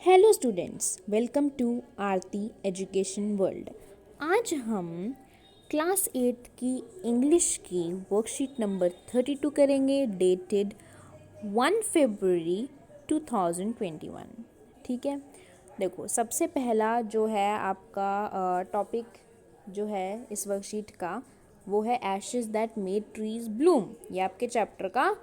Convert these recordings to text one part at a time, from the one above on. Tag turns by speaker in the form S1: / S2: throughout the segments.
S1: Hello students, welcome to Aarti education world. आज हम class 8 की इंग्लिश की वर्कशीट नंबर 32 करेंगे, डेटेड 1 फरवरी 2021। ठीक है, देखो सबसे पहला जो है आपका टॉपिक जो है इस वर्कशीट का वो है ashes that made trees Bloom. ये आपके चैप्टर का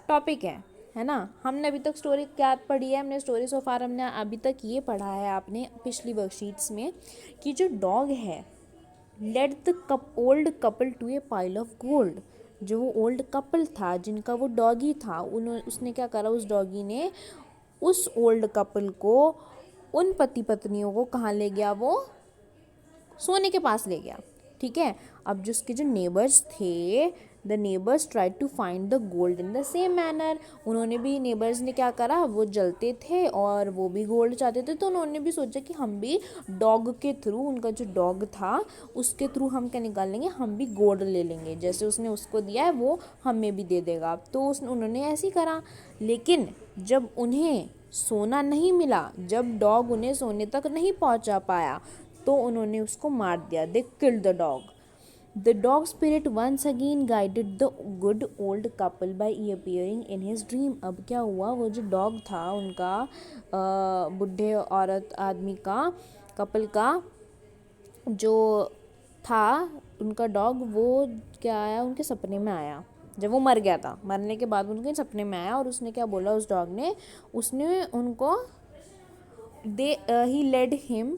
S1: टॉपिक है ना। हमने अभी तक स्टोरी क्या पढ़ी है, हमने स्टोरी सो फार हमने अभी तक ये पढ़ा है आपने पिछली वर्कशीट्स में कि जो डॉग है led the old couple to a pile of gold. जो वो ओल्ड कपल था जिनका वो डॉगी था, उसने क्या करा, उस डॉगी ने उस ओल्ड कपल को, उन पति पत्नियों को कहाँ ले गया, वो सोने के पास ले गया। ठीक है, अब जो उसके जो नेबर्स थे, the neighbours try to find the gold in the same manner. उन्होंने भी, नेबर्स ने क्या करा, वो जलते थे और वो भी गोल्ड चाहते थे, तो उन्होंने भी सोचा कि हम भी डॉग के थ्रू, उनका जो डॉग था उसके थ्रू हम क्या निकाल लेंगे, हम भी गोल्ड ले लेंगे। जैसे उसने उसको दिया है वो हमें भी दे देगा। तो उन्होंने ऐसे ही करा। लेकिन जब उन्हें सोना नहीं मिला, जब डॉग उन्हें सोने तक नहीं पहुंचा पाया, तो उन्होंने उसको मार दिया। They killed the dog. The dog spirit once again guided the good old couple by appearing in his dream. अब क्या हुआ, वो जो डॉग था उनका, बुढ़े औरत आदमी का, कपल का जो था उनका डॉग, वो क्या आया, उनके सपने में आया। जब वो मर गया था, मरने के बाद उनके सपने में आया और उसने क्या बोला, उस डॉग ने, उसने उनको he led him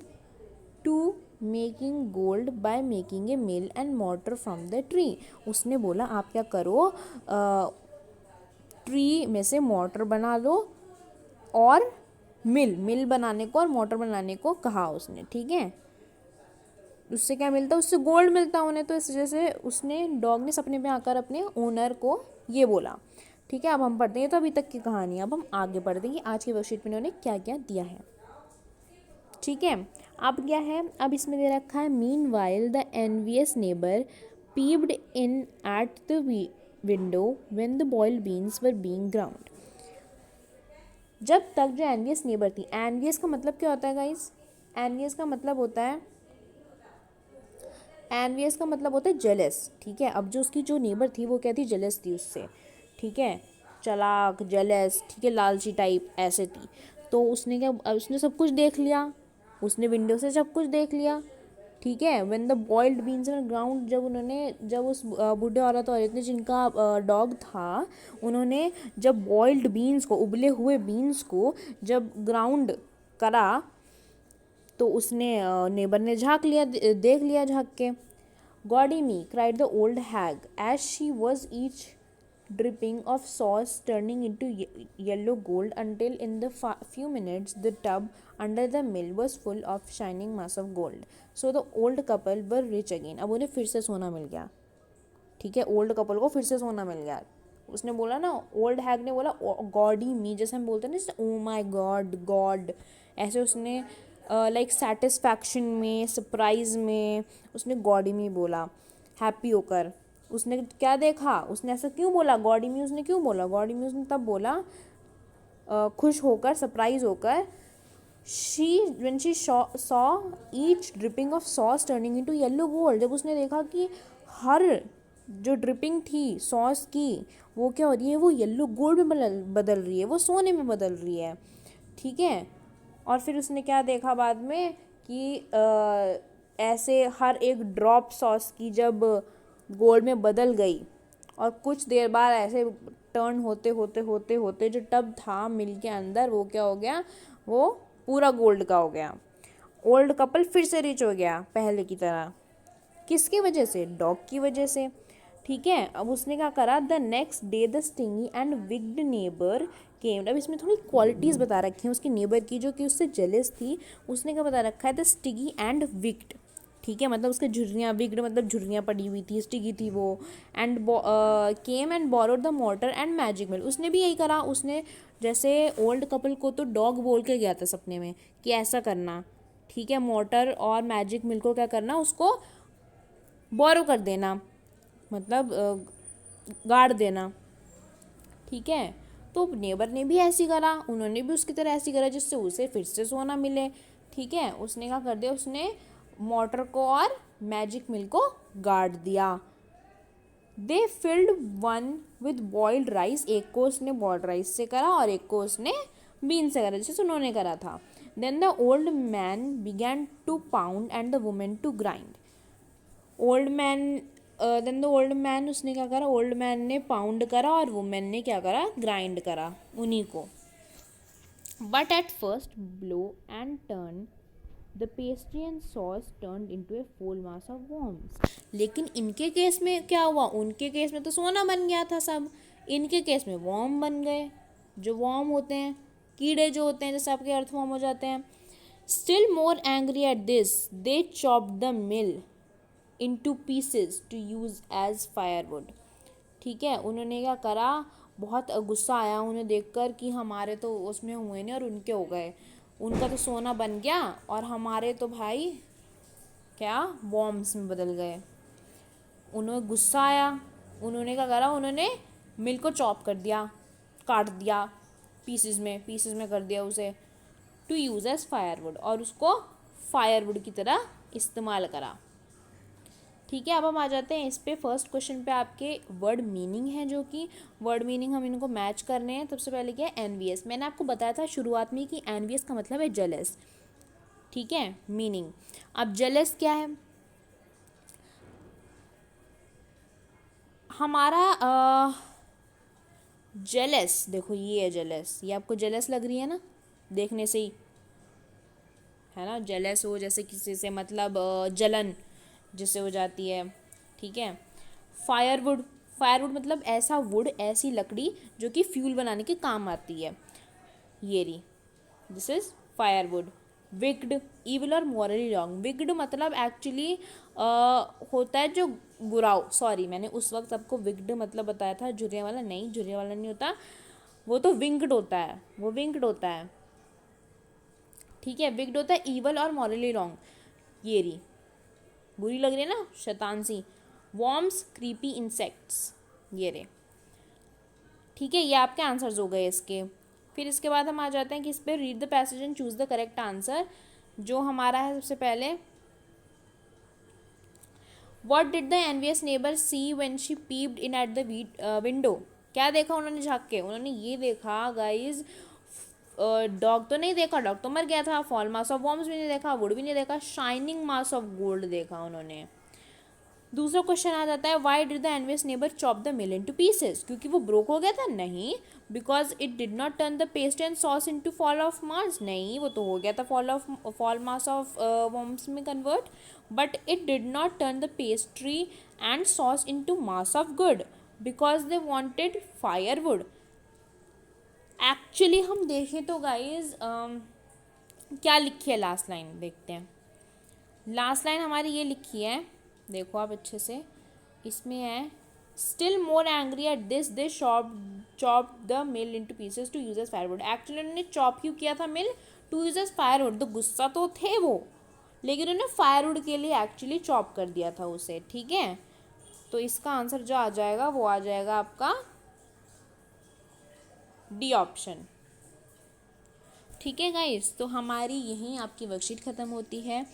S1: to making gold by making a mill and mortar from the tree. उसने बोला आप क्या करो, ट्री में से मोटर बना लो और मिल बनाने को और मोटर बनाने को कहा उसने। ठीक है, उससे क्या मिलता, उससे गोल्ड मिलता उन्हें। तो इस वजह से उसने, डॉग ने सपने में आकर अपने ओनर को ये बोला। ठीक है, अब हम पढ़ते हैं, तो अभी तक की कहानी अब हम आगे पढ़ देंगे। आज की वर्कशीट में इन्होंने क्या क्या दिया है। ठीक है, अब क्या है, अब इसमें दे रखा है mean while the envious neighbour peeped in at the window when the boiled beans were being ground. जब तक जो एनवियस नेबर थी, एनवियस का मतलब क्या होता है गाइस, एनवियस का मतलब होता है, एनवियस का मतलब होता है जेलस। ठीक है, अब जो उसकी जो नेबर थी वो क्या थी, जेलस थी उससे। ठीक है, चालाक, जेलस, ठीक है, लालची टाइप ऐसे थी। तो उसने क्या, उसने सब कुछ देख लिया, उसने विंडो से सब कुछ देख लिया। ठीक है, when the boiled beans were ground, जब उस बूढ़े औरत ने जिनका डॉग था, उन्होंने जब बॉइल्ड बीन्स को, उबले हुए बीन्स को जब ग्राउंड करा, तो उसने, नेबर ने झाँक लिया, देख लिया झाँक के। Goody me cried the old hag as she was each dripping of sauce turning into yellow gold until in the few minutes the tub under the mill was full of shining mass of gold. So the old couple were rich again. अब उन्हें फिर से सोना मिल गया। ठीक है, old couple को फिर से सोना मिल गया। उसने बोला ना, ओल्ड हैग ने बोला गॉडी मी, जैसे हम बोलते हैं ना, जैसे ओ माई गॉड, गॉड, ऐसे उसने लाइक सेटिस्फैक्शन में, सरप्राइज में उसने गॉडी मी बोला, हैप्पी होकर। उसने क्या देखा, उसने ऐसा क्यों बोला, गॉडी मी उसने क्यों बोला, गॉडी मी उसने तब बोला खुश होकर, सरप्राइज होकर। when she saw each dripping of sauce turning into yellow gold, जब उसने देखा कि हर जो ड्रिपिंग थी सॉस की वो क्या हो रही है, वो येलो गोल्ड में बदल रही है, वो सोने में बदल रही है। ठीक है, और फिर उसने क्या देखा बाद में कि ऐसे हर एक ड्रॉप सॉस की जब गोल्ड में बदल गई और कुछ देर बाद ऐसे टर्न होते होते होते होते जो टब था मिल के अंदर, वो क्या हो गया, वो पूरा गोल्ड का हो गया। ओल्ड कपल फिर से रिच हो गया पहले की तरह। किसकी वजह से, डॉग की वजह से। ठीक है, अब उसने क्या करा, the next day the stingy and wicked neighbour came. अब इसमें थोड़ी क्वालिटीज़ बता रखी हैं उसकी नेबर की, जो कि उससे जेलस थी। उसने क्या बता रखा है, द स्टिगी एंड विग्ड। ठीक है, मतलब उसके झुर्रियाँ, विग्ड मतलब झुर्रियाँ पड़ी हुई थी, स्टिगी थी वो। And came and borrowed the mortar and magic mill. उसने भी यही करा, उसने जैसे ओल्ड कपल को तो डॉग बोल के गया था सपने में कि ऐसा करना। ठीक है, मोटर और मैजिक मिल को क्या करना, उसको बोरो कर देना, मतलब गाड़ देना। ठीक है, तो नेबर ने भी ऐसी करा, उन्होंने भी उसकी तरह ऐसी करा जिससे उसे फिर से सोना मिले। ठीक है, उसने क्या कर दिया, उसने मोटर को और मैजिक मिल को गाड़ दिया। They filled one with boiled rice, एक को उसने बॉइल्ड राइस से करा और एक को उसने बीन से करा, जैसे उन्होंने करा था। Then the old man began to pound and the woman to grind. Old man then the old man, उसने क्या करा, ओल्ड मैन ने पाउंड करा और वुमेन ने क्या करा, ग्राइंड करा उन्हीं को। But at first blow and turn the pastry and sauce turn into a full mass of worms. लेकिन इनके केस में क्या हुआ, उनके केस में तो सोना बन गया था सब, इनके केस में वॉर्म बन गए। जो वॉर्म होते हैं, कीड़े जो होते हैं, जैसे आपके अर्थवॉर्म हो जाते हैं। Still more angry at this they chop the mill into pieces to use as firewood। ठीक है, उन्होंने क्या करा, बहुत गुस्सा आया उन्हें देखकर कि हमारे तो उसमें हुए नहीं और उनके हो गए, उनका तो सोना बन गया और हमारे तो भाई क्या बॉम्ब्स में बदल गए। उन्हें गुस्सा आया, उन्होंने क्या करा, उन्होंने मिल को चॉप कर दिया, काट दिया पीसेस में कर दिया उसे, टू यूज़ एज फायरवुड, और उसको फायरवुड की तरह इस्तेमाल करा। ठीक है, अब हम आ जाते हैं इस पे फर्स्ट क्वेश्चन पे, आपके वर्ड मीनिंग है, जो कि वर्ड मीनिंग हम इनको मैच करने हैं। सबसे पहले क्या है, एनवियस। मैंने आपको बताया था शुरुआत में कि एनवियस का मतलब है जेलस। ठीक है, मीनिंग। अब जेलस क्या है, हमारा जेलस, देखो ये है जेलस, ये आपको जेलस लग रही है ना देखने से ही, है ना। जेलस हो जैसे किसी से, मतलब जलन जिससे हो जाती है। ठीक है, फायरवुड, फायरवुड मतलब ऐसा वुड, ऐसी लकड़ी जो कि फ्यूल बनाने के काम आती है, ये रही, this is firewood. Wicked, evil और मॉरली रॉन्ग। विक्ड मतलब एक्चुअली होता है जो बुरा, सॉरी मैंने उस वक्त आपको विक्ड मतलब बताया था, झुर्रिया वाला नहीं, झुर्रिया वाला नहीं होता वो, तो विंक्ड होता है, वो विंक्ड होता है। ठीक है, विक्ड होता है इवल और मॉरली रॉन्ग, ये रही, बुरी लग रही है ना, शैतान सी। वॉर्म्स, क्रीपी इंसेक्ट्स, ये रहे। ठीक है, ये आपके आंसर्स हो गए इसके। फिर इसके बाद हम आ जाते हैं कि इस पर read the passage and choose the correct answer. जो हमारा है सबसे पहले, what did the envious neighbour see when she peeped in at the window. क्या देखा उन्होंने झाँक के, उन्होंने ये देखा गाइज, डॉग तो नहीं देखा, डॉग तो मर गया था, फॉल मास ऑफ वॉर्म्स भी नहीं देखा, वुड भी नहीं देखा, शाइनिंग मास ऑफ गोल्ड देखा उन्होंने। दूसरा क्वेश्चन आ जाता है, why did the envious neighbour chop the mill into pieces, क्योंकि वो ब्रोक हो गया था, नहीं। Because it did not turn the paste and sauce into fall of mass, नहीं, वो तो हो गया था फॉल मास ऑफ वॉर्म्स में convert. But it did not turn the pastry and sauce into mass of good, because they wanted firewood. Actually हम देखें तो गाइज क्या लिखी है लास्ट लाइन, देखते हैं। लास्ट लाइन हमारी ये लिखी है, देखो आप अच्छे से, इसमें है, still more angry at this they chop the mill into pieces to use as firewood. Actually उन्होंने चॉप क्यों किया था mill, to use as firewood. तो गुस्सा तो थे वो, लेकिन उन्होंने फायरवुड के लिए एक्चुअली चॉप कर दिया था उसे। ठीक है, तो इसका आंसर जो आ जाएगा वो आ जाएगा आपका डी ऑप्शन। ठीक है गाइस, तो हमारी यहीं आपकी वर्कशीट ख़त्म होती है।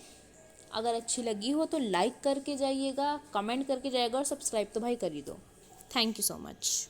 S1: अगर अच्छी लगी हो तो लाइक करके जाइएगा, कमेंट करके जाइएगा और सब्सक्राइब तो भाई कर ही दो। Thank you so much.